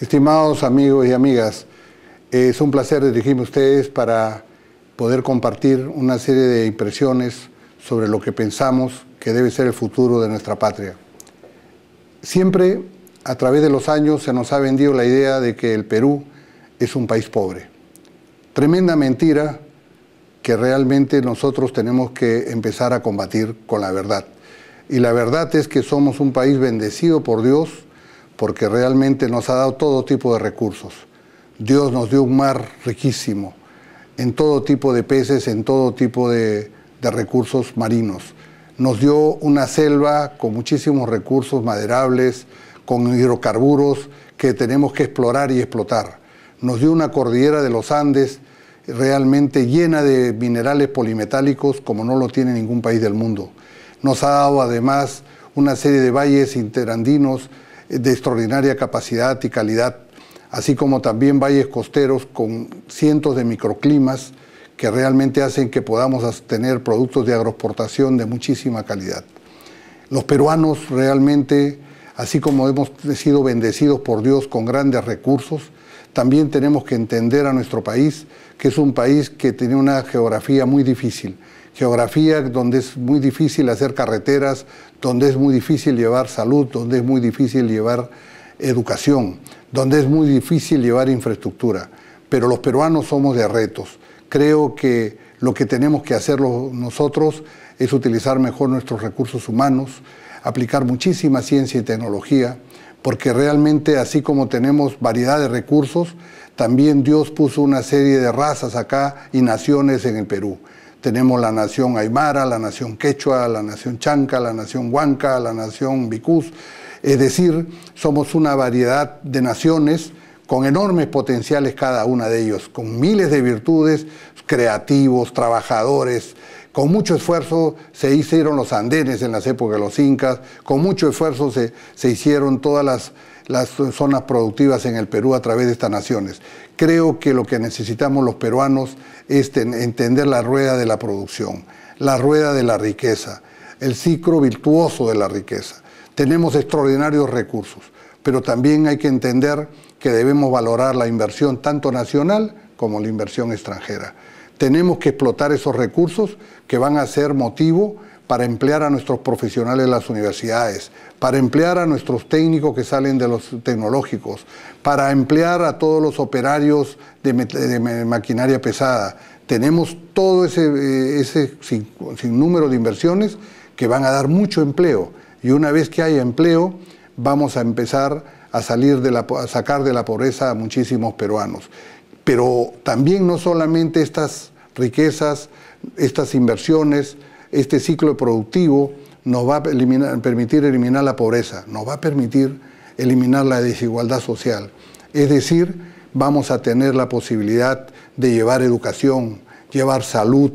Estimados amigos y amigas, es un placer dirigirme a ustedes para poder compartir una serie de impresiones sobre lo que pensamos que debe ser el futuro de nuestra patria. Siempre, a través de los años, se nos ha vendido la idea de que el Perú es un país pobre. Tremenda mentira que realmente nosotros tenemos que empezar a combatir con la verdad. Y la verdad es que somos un país bendecido por Dios, porque realmente nos ha dado todo tipo de recursos. Dios nos dio un mar riquísimo, en todo tipo de peces, en todo tipo de recursos marinos. Nos dio una selva con muchísimos recursos maderables, con hidrocarburos que tenemos que explorar y explotar. Nos dio una cordillera de los Andes realmente llena de minerales polimetálicos como no lo tiene ningún país del mundo. Nos ha dado además una serie de valles interandinos de extraordinaria capacidad y calidad, así como también valles costeros con cientos de microclimas que realmente hacen que podamos tener productos de agroexportación de muchísima calidad. Los peruanos realmente, así como hemos sido bendecidos por Dios con grandes recursos, también tenemos que entender a nuestro país, que es un país que tiene una geografía muy difícil. Geografía donde es muy difícil hacer carreteras, donde es muy difícil llevar salud, donde es muy difícil llevar educación, donde es muy difícil llevar infraestructura. Pero los peruanos somos de retos. Creo que lo que tenemos que hacer nosotros es utilizar mejor nuestros recursos humanos, aplicar muchísima ciencia y tecnología, porque realmente así como tenemos variedad de recursos, también Dios puso una serie de razas acá y naciones en el Perú. Tenemos la nación Aymara, la nación Quechua, la nación Chanca, la nación Huanca, la nación Vicús. Es decir, somos una variedad de naciones con enormes potenciales cada una de ellos, con miles de virtudes, creativos, trabajadores. Con mucho esfuerzo se hicieron los andenes en las épocas de los incas, con mucho esfuerzo se hicieron todas las zonas productivas en el Perú a través de estas naciones. Creo que lo que necesitamos los peruanos es entender la rueda de la producción, la rueda de la riqueza, el ciclo virtuoso de la riqueza. Tenemos extraordinarios recursos, pero también hay que entender que debemos valorar la inversión tanto nacional como la inversión extranjera. Tenemos que explotar esos recursos que van a ser motivo para emplear a nuestros profesionales de las universidades, para emplear a nuestros técnicos que salen de los tecnológicos, para emplear a todos los operarios de maquinaria pesada. Tenemos todo ese sinnúmero de inversiones que van a dar mucho empleo. Y una vez que haya empleo, vamos a empezar a sacar de la pobreza a muchísimos peruanos. Pero también no solamente estas riquezas, estas inversiones, este ciclo productivo nos va a permitir eliminar la pobreza, nos va a permitir eliminar la desigualdad social. Es decir, vamos a tener la posibilidad de llevar educación, llevar salud,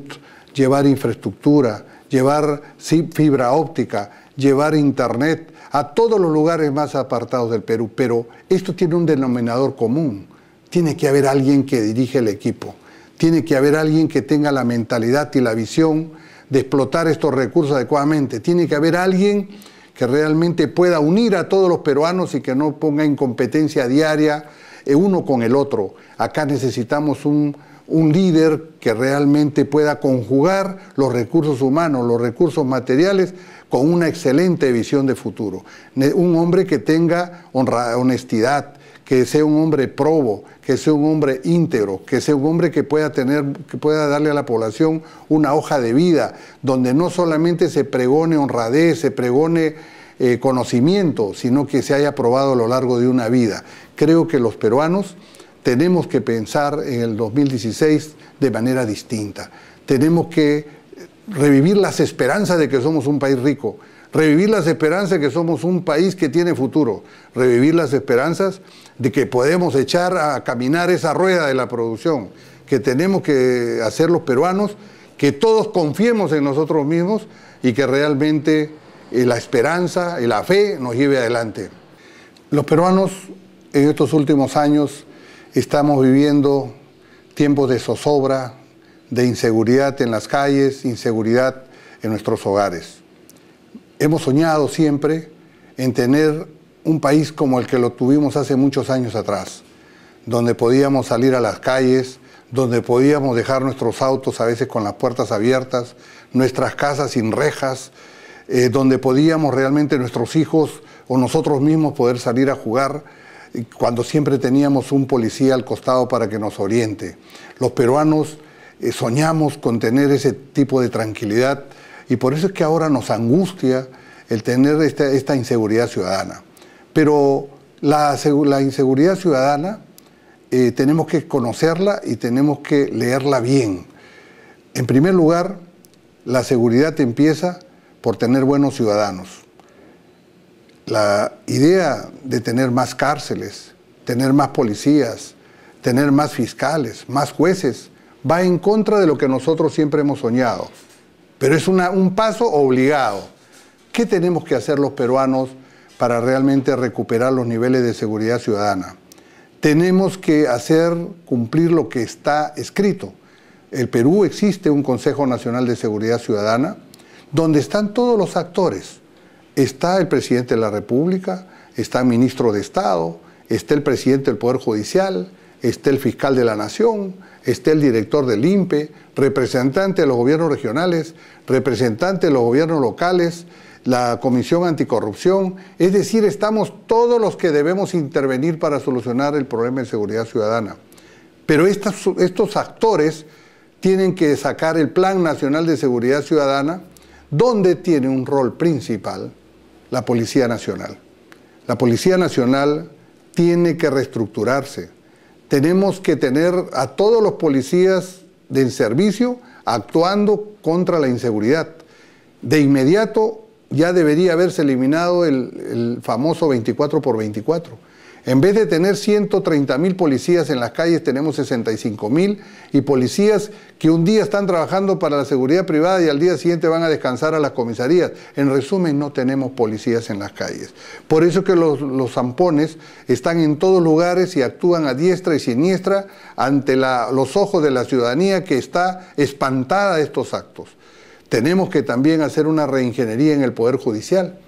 llevar infraestructura, llevar fibra óptica, llevar internet a todos los lugares más apartados del Perú. Pero esto tiene un denominador común. Tiene que haber alguien que dirige el equipo. Tiene que haber alguien que tenga la mentalidad y la visión de explotar estos recursos adecuadamente. Tiene que haber alguien que realmente pueda unir a todos los peruanos y que no ponga en competencia diaria uno con el otro. Acá necesitamos un líder que realmente pueda conjugar los recursos humanos, los recursos materiales, con una excelente visión de futuro. Un hombre que tenga honestidad, que sea un hombre probo, que sea un hombre íntegro, que sea un hombre que pueda darle a la población una hoja de vida, donde no solamente se pregone honradez, se pregone conocimiento, sino que se haya probado a lo largo de una vida. Creo que los peruanos tenemos que pensar en el 2016 de manera distinta. Tenemos que revivir las esperanzas de que somos un país rico, revivir las esperanzas de que somos un país que tiene futuro, revivir las esperanzas de que podemos echar a caminar esa rueda de la producción, que tenemos que hacer los peruanos, que todos confiemos en nosotros mismos y que realmente la esperanza y la fe nos lleve adelante. Los peruanos en estos últimos años estamos viviendo tiempos de zozobra, de inseguridad en las calles, inseguridad en nuestros hogares. Hemos soñado siempre en tener un país como el que lo tuvimos hace muchos años atrás, donde podíamos salir a las calles, donde podíamos dejar nuestros autos a veces con las puertas abiertas, nuestras casas sin rejas, donde podíamos realmente nuestros hijos o nosotros mismos poder salir a jugar, cuando siempre teníamos un policía al costado para que nos oriente. Los peruanos soñamos con tener ese tipo de tranquilidad y por eso es que ahora nos angustia el tener esta inseguridad ciudadana. Pero la inseguridad ciudadana tenemos que conocerla y tenemos que leerla bien. En primer lugar, la seguridad empieza por tener buenos ciudadanos. La idea de tener más cárceles, tener más policías, tener más fiscales, más jueces, va en contra de lo que nosotros siempre hemos soñado. Pero es un paso obligado. ¿Qué tenemos que hacer los peruanos para realmente recuperar los niveles de seguridad ciudadana? Tenemos que hacer cumplir lo que está escrito. En Perú existe un Consejo Nacional de Seguridad Ciudadana donde están todos los actores. Está el presidente de la República, está el ministro de Estado, está el presidente del Poder Judicial, está el fiscal de la Nación, está el director del INPE, representante de los gobiernos regionales, representante de los gobiernos locales, la Comisión Anticorrupción, es decir, estamos todos los que debemos intervenir para solucionar el problema de seguridad ciudadana. Pero estos actores tienen que sacar el Plan Nacional de Seguridad Ciudadana, donde tiene un rol principal la Policía Nacional. La Policía Nacional tiene que reestructurarse. Tenemos que tener a todos los policías en servicio actuando contra la inseguridad. De inmediato ya debería haberse eliminado el famoso 24×24. En vez de tener 130.000 policías en las calles, tenemos 65.000 y policías que un día están trabajando para la seguridad privada y al día siguiente van a descansar a las comisarías. En resumen, no tenemos policías en las calles. Por eso es que los zampones están en todos lugares y actúan a diestra y siniestra ante los ojos de la ciudadanía que está espantada de estos actos. Tenemos que también hacer una reingeniería en el Poder Judicial,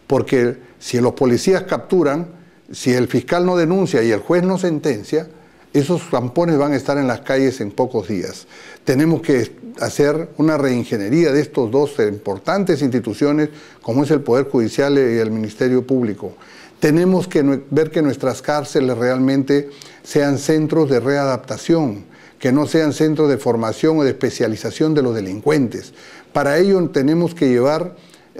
porque si los policías capturan, si el fiscal no denuncia y el juez no sentencia, esos zampones van a estar en las calles en pocos días. Tenemos que hacer una reingeniería de estos dos importantes instituciones, como es el Poder Judicial y el Ministerio Público. Tenemos que ver que nuestras cárceles realmente sean centros de readaptación, que no sean centros de formación o de especialización de los delincuentes. Para ello tenemos que llevar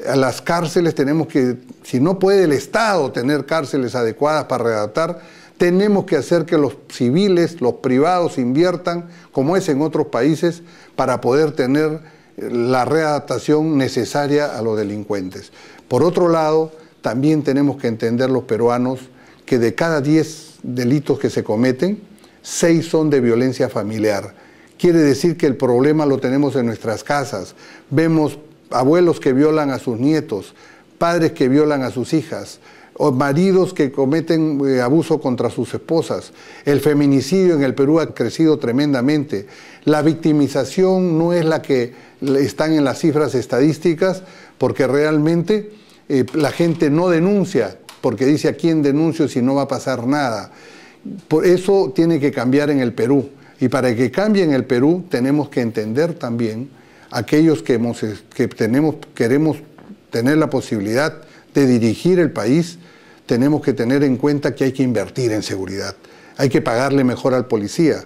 a las cárceles, tenemos que, si no puede el Estado tener cárceles adecuadas para readaptar, tenemos que hacer que los civiles, los privados inviertan, como es en otros países, para poder tener la readaptación necesaria a los delincuentes. Por otro lado, también tenemos que entender los peruanos que de cada 10 delitos que se cometen, 6 son de violencia familiar. Quiere decir que el problema lo tenemos en nuestras casas. Vemos abuelos que violan a sus nietos, padres que violan a sus hijas, o maridos que cometen abuso contra sus esposas. El feminicidio en el Perú ha crecido tremendamente. La victimización no es la que están en las cifras estadísticas, porque realmente la gente no denuncia, porque dice a quién denuncio si no va a pasar nada. Por eso tiene que cambiar en el Perú. Y para que cambie en el Perú tenemos que entender también aquellos que queremos tener la posibilidad de dirigir el país, tenemos que tener en cuenta que hay que invertir en seguridad. Hay que pagarle mejor al policía.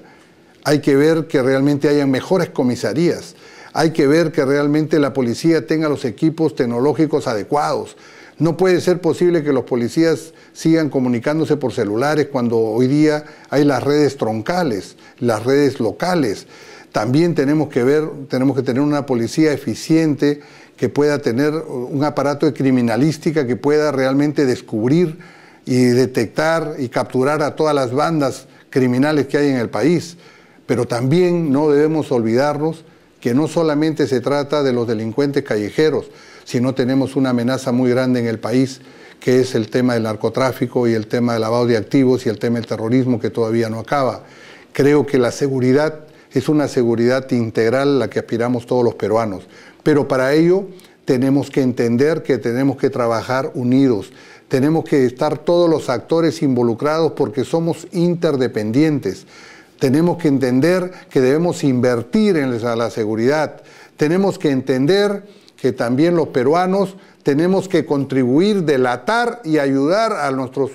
Hay que ver que realmente haya mejores comisarías. Hay que ver que realmente la policía tenga los equipos tecnológicos adecuados. No puede ser posible que los policías sigan comunicándose por celulares cuando hoy día hay las redes troncales, las redes locales. También tenemos que tener una policía eficiente que pueda tener un aparato de criminalística que pueda realmente descubrir y detectar y capturar a todas las bandas criminales que hay en el país. Pero también no debemos olvidarnos que no solamente se trata de los delincuentes callejeros, sino tenemos una amenaza muy grande en el país, que es el tema del narcotráfico y el tema del lavado de activos y el tema del terrorismo, que todavía no acaba. Creo que la seguridad es una seguridad integral a la que aspiramos todos los peruanos, pero para ello tenemos que entender que tenemos que trabajar unidos, tenemos que estar todos los actores involucrados porque somos interdependientes. Tenemos que entender que debemos invertir en la seguridad. Tenemos que entender que también los peruanos tenemos que contribuir, delatar y ayudar a nuestros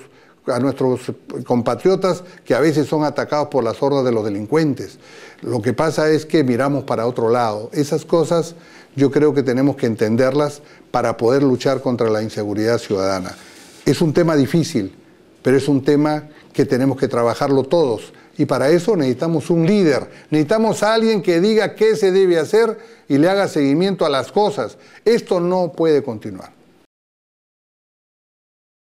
compatriotas que a veces son atacados por las hordas de los delincuentes. Lo que pasa es que miramos para otro lado. Esas cosas yo creo que tenemos que entenderlas para poder luchar contra la inseguridad ciudadana. Es un tema difícil, pero es un tema que tenemos que trabajarlo todos. Y para eso necesitamos un líder, necesitamos a alguien que diga qué se debe hacer y le haga seguimiento a las cosas. Esto no puede continuar.